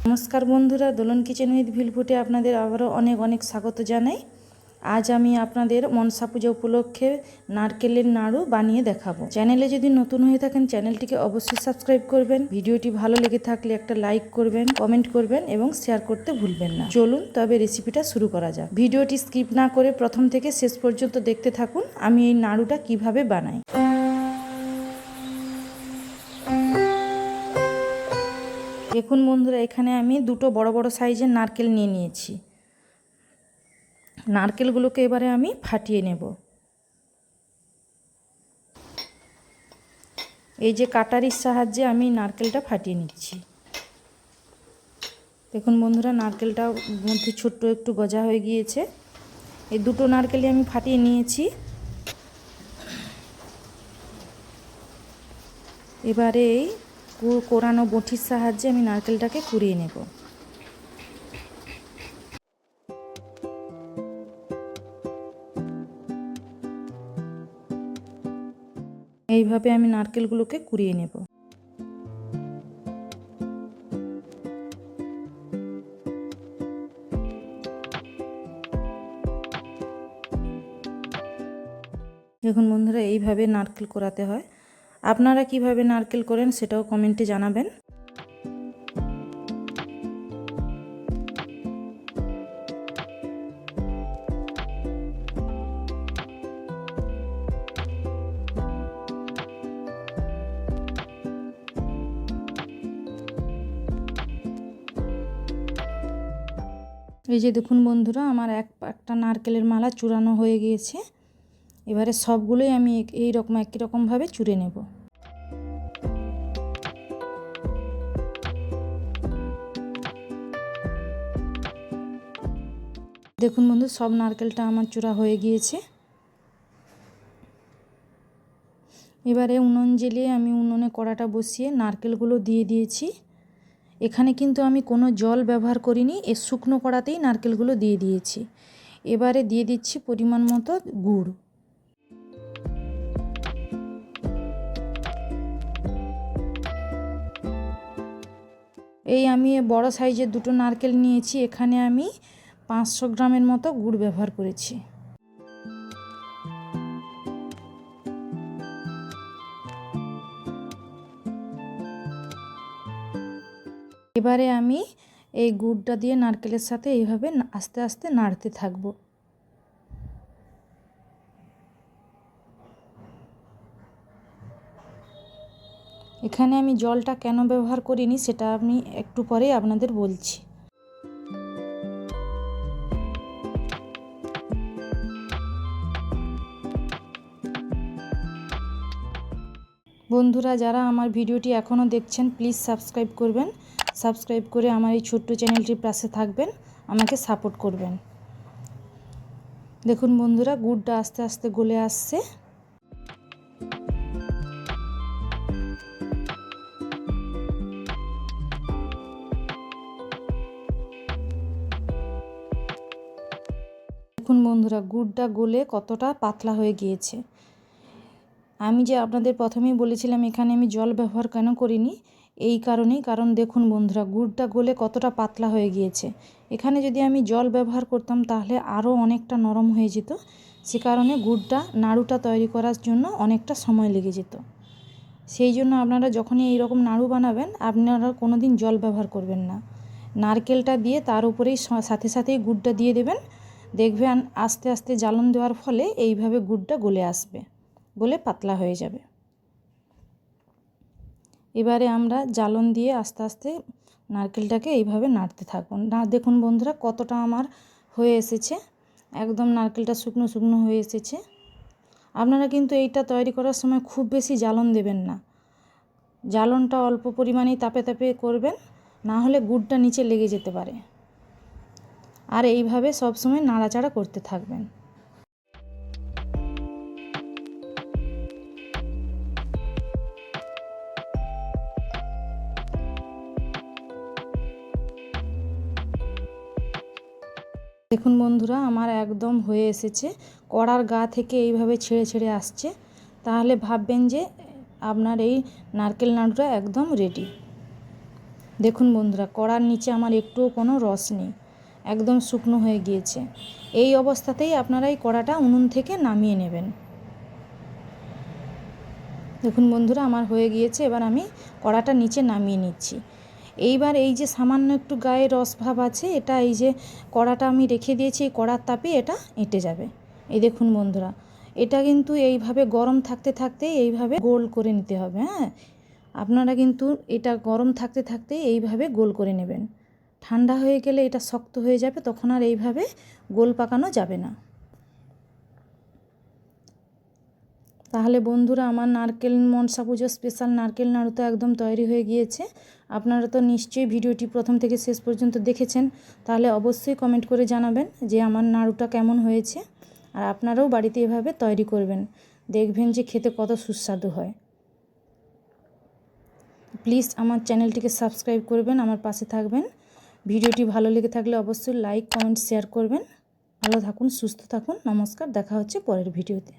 নমস্কার বন্ধুরা, দোলন kitchen with ভিলফুটে আপনাদের আবারও অনেক অনেক স্বাগত জানাই। আজ আমি আপনাদের মনসা পূজা উপলক্ষে নারকেলের নাড়ু বানিয়ে দেখাবো। চ্যানেলে যদি নতুন হয়ে থাকেন চ্যানেলটিকে অবশ্যই সাবস্ক্রাইব করবেন। ভিডিওটি ভালো লেগে থাকলে একটা লাইক করবেন, কমেন্ট করবেন এবং শেয়ার করতে ভুলবেন না। চলুন তবে রেসিপিটা শুরু করা যাক। ভিডিওটি স্কিপ না করে প্রথম থেকে শেষ পর্যন্ত দেখতে থাকুন আমি এই নাড়ুটা কিভাবে বানাই। দেখুন বন্ধুরা, এখানে আমি দুটো বড় বড় সাইজের নারকেল নিয়ে নিয়েছি। নারকেলগুলোকে এবারে আমি ফাটিয়ে নেব। এই যে কাটারির সাহায্যে আমি নারকেলটা ফাটিয়ে নিচ্ছি। দেখুন বন্ধুরা, নারকেলটা মধ্যে ছোট্ট একটু গজা হয়ে গিয়েছে। এই দুটো নারকেলই আমি ফাটিয়ে নিয়েছি। এবারে এই কোরানো বটির সাহায্যে আমি নারকেলটাকে কুড়িয়ে নেব। এইভাবে আমি নারকেলগুলোকে কুড়িয়ে নেব। দেখুন বন্ধুরা, এইভাবে নারকেল কোরাতে হয়। আপনারা কিভাবে নারকেল করেন সেটাও কমেন্টে জানাবেন। এই যে দেখুন বন্ধুরা, আমার একটা নারকেলের মালা চূড়ানো হয়ে গিয়েছে। এবারে সবগুলোই আমি একই রকমভাবে চুড়ে নেব। দেখুন বন্ধু, সব নারকেলটা আমার চূড়া হয়ে গিয়েছে। এবারে উনুন জ্বেলিয়ে আমি উনুনে কড়াটা বসিয়ে নারকেলগুলো দিয়ে দিয়েছি। এখানে কিন্তু আমি কোনো জল ব্যবহার করিনি, এর শুকনো কড়াতেই নারকেলগুলো দিয়ে দিয়েছি। এবারে দিয়ে দিচ্ছি পরিমাণ মতো গুড়। এই আমি বড় সাইজের দুটো নারকেল নিয়েছি, এখানে আমি 500 গ্রামের মতো গুড় ব্যবহার করেছি। এবারে আমি এই গুড়টা দিয়ে নারকেলের সাথে এইভাবে আস্তে আস্তে নাড়তে থাকব। এখানে আমি জলটা কেন ব্যবহার করিনি সেটা আমি একটু পরেই আপনাদের বলছি। বন্ধুরা, যারা আমার ভিডিওটি এখনও দেখছেন প্লিজ সাবস্ক্রাইব করবেন। সাবস্ক্রাইব করে আমার এই ছোট্ট চ্যানেলটির পাশে থাকবেন, আমাকে সাপোর্ট করবেন। দেখুন বন্ধুরা, গুড়টা আস্তে আস্তে গলে আসছে। দেখুন বন্ধুরা, গুড়টা গলে কতটা পাতলা হয়ে গিয়েছে। আমি যে আপনাদের প্রথমেই বলেছিলাম এখানে আমি জল ব্যবহার কেন করিনি, এই কারণেই। কারণ দেখুন বন্ধুরা, গুড়টা গলে কতটা পাতলা হয়ে গিয়েছে। এখানে যদি আমি জল ব্যবহার করতাম তাহলে আরও অনেকটা নরম হয়ে যেত। সে কারণে নাড়ুটা তৈরি করার জন্য অনেকটা সময় লেগে যেত। সেই জন্য আপনারা যখনই এই রকম নাড়ু বানাবেন আপনারা কোনো দিন জল ব্যবহার করবেন না। নারকেলটা দিয়ে তার উপরেই সাথে সাথেই গুড়টা দিয়ে দেবেন। দেখবেন আস্তে আস্তে জ্বালন দেওয়ার ফলে এইভাবে গুড়টা গলে আসবে, গলে পাতলা হয়ে যাবে। এবারে আমরা জ্বালন দিয়ে আস্তে আস্তে নারকেলটাকে এইভাবে নাড়তে থাকবো। দেখুন বন্ধুরা, কতটা আমার হয়ে এসেছে, একদম নারকেলটা শুকনো শুকনো হয়ে এসেছে। আপনারা কিন্তু এইটা তৈরি করার সময় খুব বেশি জ্বালন দেবেন না, জ্বালনটা অল্প পরিমাণেই তাপে তাপে করবেন, না হলে গুড়টা নিচে লেগে যেতে পারে। আর এইভাবে সবসময় নাড়াচাড়া করতে থাকবেন। দেখুন বন্ধুরা, আমার একদম হয়ে এসেছে। কড়ার গা থেকে এইভাবে ছেড়ে ছেড়ে আসছে, তাহলে ভাববেন যে আপনার এই নারকেল নাড়ুটা একদম রেডি। দেখুন বন্ধুরা, কড়ার নিচে আমার একটুও কোনো রস নেই, একদম শুকনো হয়ে গিয়েছে। এই অবস্থাতেই আপনারা এই কড়াটা উনুন থেকে নামিয়ে নেবেন। দেখুন বন্ধুরা, আমার হয়ে গিয়েছে। এবার আমি কড়াটা নিচে নামিয়ে নিচ্ছি। এইবার এই যে সামান্য একটু গায়ে রস ভাব আছে, এটা এই যে কড়াটা আমি রেখে দিয়েছি, এই কড়ার তাপে এটা এঁটে যাবে। এই দেখুন বন্ধুরা, এটা কিন্তু এইভাবে গরম থাকতে থাকতে এইভাবে গোল করে নিতে হবে। হ্যাঁ, আপনারা কিন্তু এটা গরম থাকতে থাকতে এইভাবে গোল করে নেবেন। ঠান্ডা হয়ে গেলে এটা শক্ত হয়ে যাবে, তখন আর এইভাবে গোল পাকানো যাবে না। তাহলে বন্ধুরা, আমার নারকেল মনসা পুজো স্পেশাল নারকেল নাড়ু তো একদম তৈরি হয়ে গিয়েছে। আপনারা তো নিশ্চয়ই ভিডিওটি প্রথম থেকে শেষ পর্যন্ত দেখেছেন। তাহলে অবশ্যই কমেন্ট করে জানাবেন যে আমার নাড়ুটা কেমন হয়েছে। আর আপনারাও বাড়িতে এভাবে তৈরি করবেন, দেখবেন যে খেতে কত সুস্বাদু হয়। প্লিজ আমার চ্যানেলটিকে সাবস্ক্রাইব করবেন, আমার পাশে থাকবেন। ভিডিওটি ভালো লেগে থাকলে অবশ্যই লাইক, কমেন্ট, শেয়ার করবেন। ভালো থাকুন, সুস্থ থাকুন। নমস্কার, দেখা হচ্ছে পরের ভিডিওতে।